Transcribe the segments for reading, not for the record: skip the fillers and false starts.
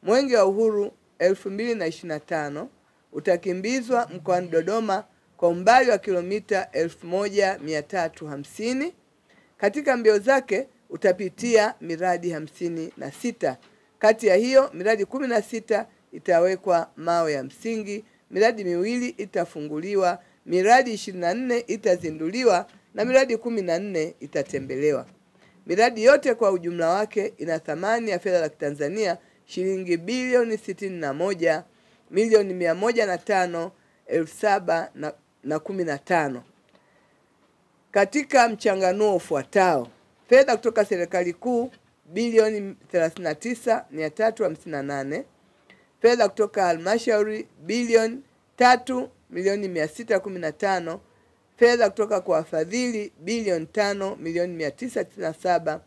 Mwenge wa Uhuru 2025 utakimbizwa mkoani Dodoma kwa umbali wa kilomita 1350. Katika mbio zake utapitia miradi 56. Kati ya hiyo miradi 16 itawekwa mawe ya msingi, miradi 2 itafunguliwa, miradi 24 itazinduliwa na miradi 14 itatembelewa. Miradi yote kwa ujumla wake ina thamani ya fedha za Kitanzania shilingi bilioni 61,105,715. Katika mchanganuo ufuatao: fedha kutoka serikali kuu bilioni 39,358, fedha kutoka halmashauri bilioni 3,615,000, fedha kutoka kwa wafadhili bilioni 5,997,000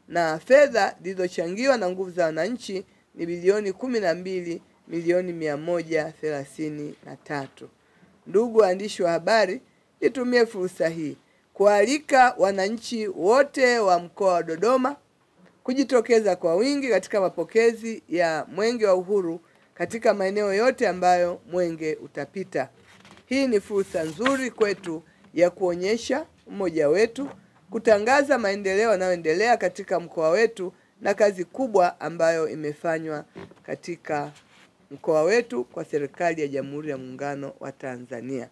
na fedha zilizochangiwa na nguvu za wananchi ni bilioni 12,133,000. Ndugu waandishi wa habari, nitumie fursa hii kualika wananchi wote wa mkoa wa Dodoma kujitokeza kwa wingi katika mapokezi ya Mwenge wa Uhuru katika maeneo yote ambayo mwenge utapita. Hii ni fursa nzuri kwetu ya kuonyesha umoja wetu, kutangaza maendeleo yanayoendelea katika mkoa wetu na kazi kubwa ambayo imefanywa katika mkoa wetu kwa serikali ya Jamhuri ya Muungano wa Tanzania.